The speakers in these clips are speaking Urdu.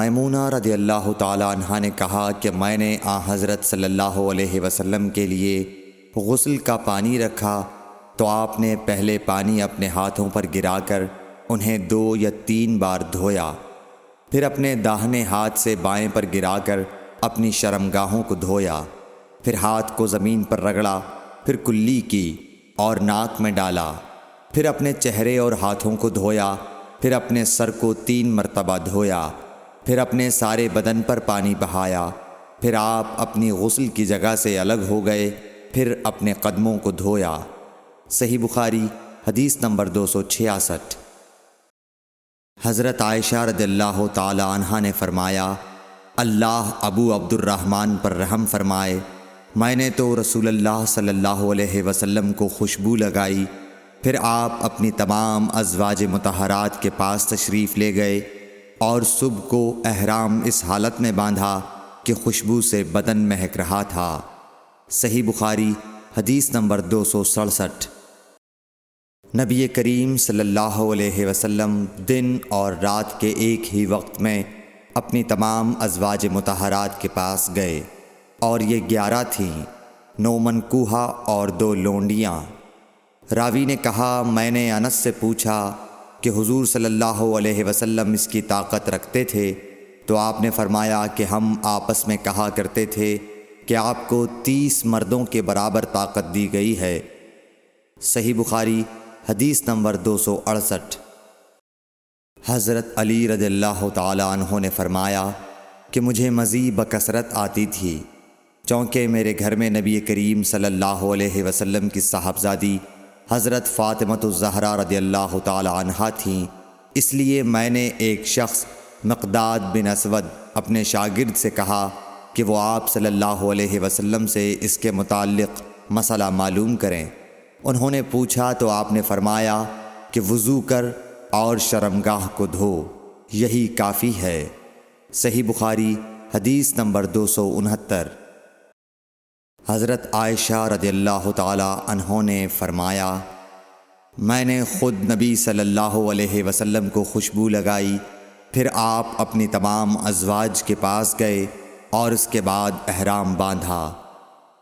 میمونہ رضی اللہ تعالی عنہا نے کہا کہ میں نے حضرت صلی اللہ علیہ وسلم کے لیے غسل کا پانی رکھا تو آپ نے پہلے پانی اپنے ہاتھوں پر گرا کر انہیں 2 یا 3 بار دھویا، پھر اپنے داہنے ہاتھ سے بائیں پر گرا کر اپنی شرمگاہوں کو دھویا، پھر ہاتھ کو زمین پر رگڑا، پھر کلی کی اور ناک میں ڈالا، پھر اپنے چہرے اور ہاتھوں کو دھویا، پھر اپنے سر کو 3 مرتبہ دھویا، پھر اپنے سارے بدن پر پانی بہایا، پھر آپ اپنی غسل کی جگہ سے الگ ہو گئے، پھر اپنے قدموں کو دھویا۔ صحیح بخاری حدیث نمبر 266۔ حضرت عائشہ رضی اللہ تعالی عنہا نے فرمایا، اللہ ابو عبد الرحمن پر رحم فرمائے، میں نے تو رسول اللہ صلی اللہ علیہ وسلم کو خوشبو لگائی، پھر آپ اپنی تمام ازواج مطہرات کے پاس تشریف لے گئے اور صبح کو احرام اس حالت میں باندھا کہ خوشبو سے بدن مہک رہا تھا۔ صحیح بخاری حدیث نمبر 267۔ نبی کریم صلی اللہ علیہ وسلم دن اور رات کے ایک ہی وقت میں اپنی تمام ازواج مطہرات کے پاس گئے، اور یہ 11 تھیں، 9 منکوحہ اور 2 لونڈیاں۔ راوی نے کہا، میں نے انس سے پوچھا کہ حضور صلی اللہ علیہ وسلم اس کی طاقت رکھتے تھے؟ تو آپ نے فرمایا کہ ہم آپس میں کہا کرتے تھے کہ آپ کو 30 مردوں کے برابر طاقت دی گئی ہے۔ صحیح بخاری حدیث نمبر 268۔ حضرت علی رضی اللہ تعالی عنہ نے فرمایا کہ مجھے مزید بکثرت آتی تھی، چونکہ میرے گھر میں نبی کریم صلی اللہ علیہ وسلم کی صاحبزادی حضرت فاطمۃ الزہرا رضی اللہ تعالی عنہا تھیں، اس لیے میں نے ایک شخص مقداد بن اسود اپنے شاگرد سے کہا کہ وہ آپ صلی اللہ علیہ وسلم سے اس کے متعلق مسئلہ معلوم کریں۔ انہوں نے پوچھا تو آپ نے فرمایا کہ وضو کر اور شرمگاہ کو دھو، یہی کافی ہے۔ صحیح بخاری حدیث نمبر 269۔ حضرت عائشہ رضی اللہ تعالی عنہ نے فرمایا، میں نے خود نبی صلی اللہ علیہ وسلم کو خوشبو لگائی، پھر آپ اپنی تمام ازواج کے پاس گئے اور اس کے بعد احرام باندھا۔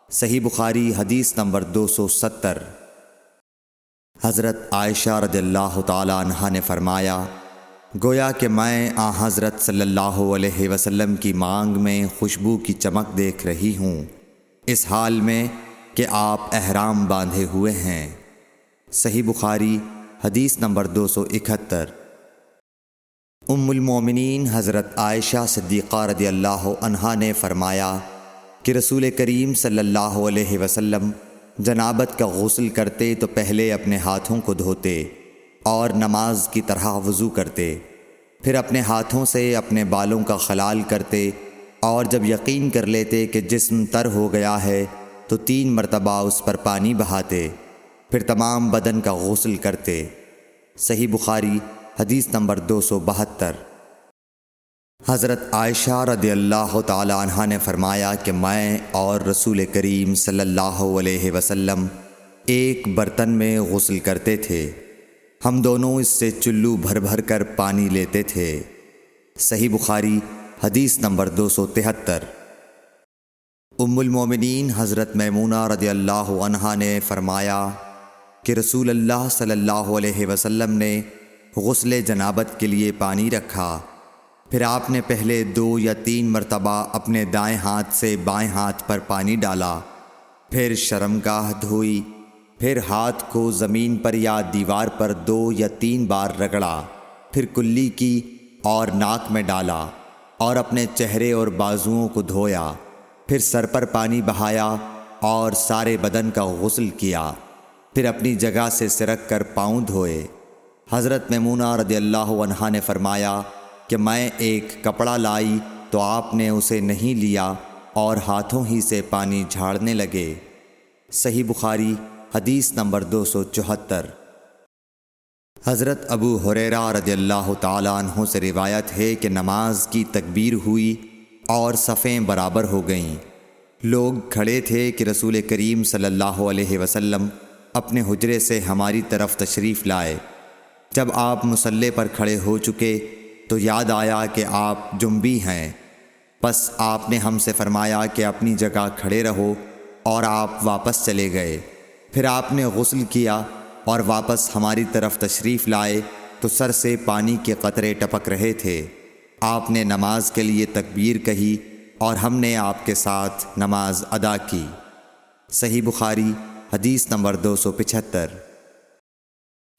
صحیح بخاری حدیث نمبر 270۔ حضرت عائشہ رضی اللہ تعالی عنہا نے فرمایا، گویا کہ میں حضرت صلی اللہ علیہ وسلم کی مانگ میں خوشبو کی چمک دیکھ رہی ہوں، اس حال میں کہ آپ احرام باندھے ہوئے ہیں۔ صحیح بخاری حدیث نمبر 271۔ ام المومنین حضرت عائشہ صدیقہ رضی اللہ عنہا نے فرمایا کہ رسول کریم صلی اللہ علیہ وسلم جنابت کا غسل کرتے تو پہلے اپنے ہاتھوں کو دھوتے اور نماز کی طرح وضو کرتے، پھر اپنے ہاتھوں سے اپنے بالوں کا خلال کرتے، اور جب یقین کر لیتے کہ جسم تر ہو گیا ہے تو 3 مرتبہ اس پر پانی بہاتے، پھر تمام بدن کا غسل کرتے۔ صحیح بخاری حدیث نمبر 272۔ حضرت عائشہ رضی اللہ تعالی عنہا نے فرمایا کہ میں اور رسول کریم صلی اللہ علیہ وسلم ایک برتن میں غسل کرتے تھے، ہم دونوں اس سے چلو بھر بھر کر پانی لیتے تھے۔ صحیح بخاری حدیث نمبر 273۔ ام المومنین حضرت میمونہ رضی اللہ عنہا نے فرمایا کہ رسول اللہ صلی اللہ علیہ وسلم نے غسل جنابت کے لیے پانی رکھا، پھر آپ نے پہلے 2 یا 3 مرتبہ اپنے دائیں ہاتھ سے بائیں ہاتھ پر پانی ڈالا، پھر شرمگاہ دھوئی، پھر ہاتھ کو زمین پر یا دیوار پر 2 یا 3 بار رگڑا، پھر کلی کی اور ناک میں ڈالا، اور اپنے چہرے اور بازوؤں کو دھویا، پھر سر پر پانی بہایا اور سارے بدن کا غسل کیا، پھر اپنی جگہ سے سرک کر پاؤں دھوئے۔ حضرت میمونہ رضی اللہ عنہا نے فرمایا کہ میں ایک کپڑا لائی تو آپ نے اسے نہیں لیا اور ہاتھوں ہی سے پانی جھاڑنے لگے۔ صحیح بخاری حدیث نمبر 274۔ حضرت ابو ہریرہ رضی اللہ تعالی عنہ سے روایت ہے کہ نماز کی تکبیر ہوئی اور صفیں برابر ہو گئیں، لوگ کھڑے تھے کہ رسول کریم صلی اللہ علیہ وسلم اپنے حجرے سے ہماری طرف تشریف لائے۔ جب آپ مصلی پر کھڑے ہو چکے تو یاد آیا کہ آپ جنبی ہیں، پس آپ نے ہم سے فرمایا کہ اپنی جگہ کھڑے رہو، اور آپ واپس چلے گئے۔ پھر آپ نے غسل کیا اور واپس ہماری طرف تشریف لائے تو سر سے پانی کے قطرے ٹپک رہے تھے۔ آپ نے نماز کے لیے تکبیر کہی اور ہم نے آپ کے ساتھ نماز ادا کی۔ صحیح بخاری حدیث نمبر 275۔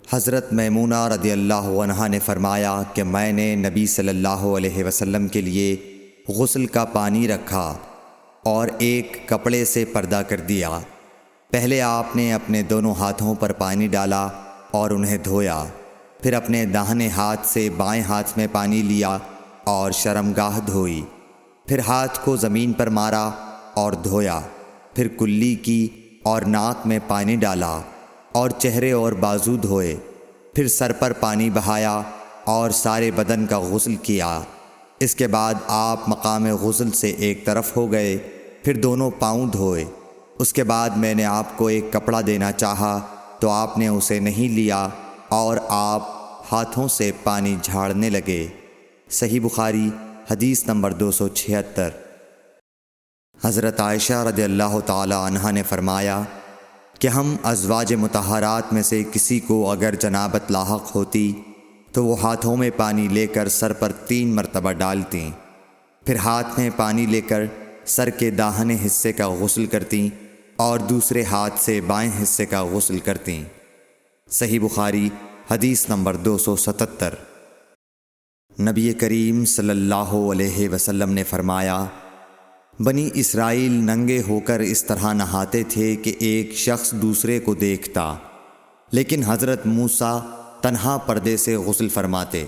حضرت میمونہ رضی اللہ عنہا نے فرمایا کہ میں نے نبی صلی اللہ علیہ وسلم کے لیے غسل کا پانی رکھا اور ایک کپڑے سے پردہ کر دیا۔ پہلے آپ نے اپنے دونوں ہاتھوں پر پانی ڈالا اور انہیں دھویا، پھر اپنے داہنے ہاتھ سے بائیں ہاتھ میں پانی لیا اور شرمگاہ دھوئی، پھر ہاتھ کو زمین پر مارا اور دھویا، پھر کلی کی اور ناک میں پانی ڈالا اور چہرے اور بازو دھوئے، پھر سر پر پانی بہایا اور سارے بدن کا غسل کیا۔ اس کے بعد آپ مقام غسل سے ایک طرف ہو گئے، پھر دونوں پاؤں دھوئے۔ اس کے بعد میں نے آپ کو ایک کپڑا دینا چاہا تو آپ نے اسے نہیں لیا اور آپ ہاتھوں سے پانی جھاڑنے لگے۔ صحیح بخاری حدیث نمبر 276۔ حضرت عائشہ رضی اللہ تعالی عنہا نے فرمایا کہ ہم ازواج مطہرات میں سے کسی کو اگر جنابت لاحق ہوتی تو وہ ہاتھوں میں پانی لے کر سر پر 3 مرتبہ ڈالتیں، پھر ہاتھ میں پانی لے کر سر کے داہنے حصے کا غسل کرتیں اور دوسرے ہاتھ سے بائیں حصے کا غسل کرتیں۔ صحیح بخاری حدیث نمبر 277۔ نبی کریم صلی اللہ علیہ وسلم نے فرمایا، بنی اسرائیل ننگے ہو کر اس طرح نہاتے تھے کہ ایک شخص دوسرے کو دیکھتا، لیکن حضرت موسیٰ تنہا پردے سے غسل فرماتے۔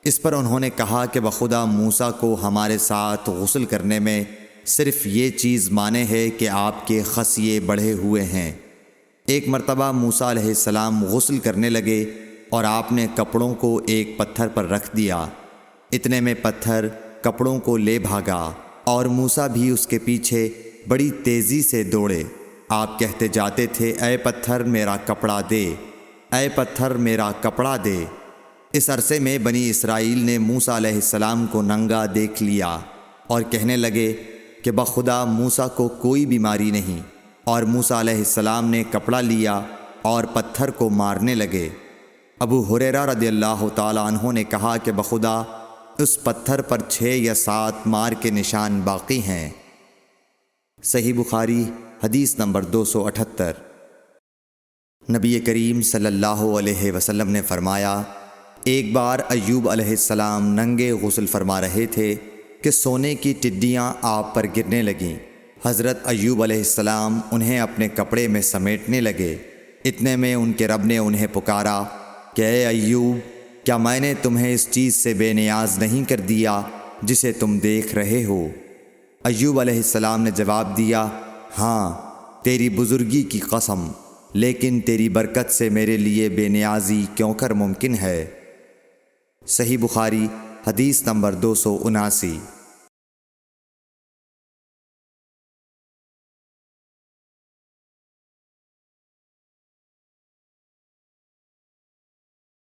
اس پر انہوں نے کہا کہ بخدا موسیٰ کو ہمارے ساتھ غسل کرنے میں صرف یہ چیز مانے ہے کہ آپ کے خصیے بڑھے ہوئے ہیں۔ ایک مرتبہ موسیٰ علیہ السلام غسل کرنے لگے اور آپ نے کپڑوں کو ایک پتھر پر رکھ دیا، اتنے میں پتھر کپڑوں کو لے بھاگا اور موسیٰ بھی اس کے پیچھے بڑی تیزی سے دوڑے۔ آپ کہتے جاتے تھے، اے پتھر میرا کپڑا دے، اے پتھر میرا کپڑا دے۔ اس عرصے میں بنی اسرائیل نے موسیٰ علیہ السلام کو ننگا دیکھ لیا اور کہنے لگے کہ بخدا موسیٰ کو کوئی بیماری نہیں، اور موسیٰ علیہ السلام نے کپڑا لیا اور پتھر کو مارنے لگے۔ ابو ہریرہ رضی اللہ تعالی عنہ نے کہا کہ بخدا اس پتھر پر 6 یا 7 مار کے نشان باقی ہیں۔ صحیح بخاری حدیث نمبر 278۔ نبی کریم صلی اللہ علیہ وسلم نے فرمایا، ایک بار ایوب علیہ السلام ننگے غسل فرما رہے تھے کہ سونے کی ٹڈیاں آپ پر گرنے لگیں۔ حضرت ایوب علیہ السلام انہیں اپنے کپڑے میں سمیٹنے لگے، اتنے میں ان کے رب نے انہیں پکارا کہ اے ایوب، کیا میں نے تمہیں اس چیز سے بے نیاز نہیں کر دیا جسے تم دیکھ رہے ہو؟ ایوب علیہ السلام نے جواب دیا، ہاں تیری بزرگی کی قسم، لیکن تیری برکت سے میرے لیے بے نیازی کیوں کر ممکن ہے۔ صحیح بخاری حدیث نمبر 279۔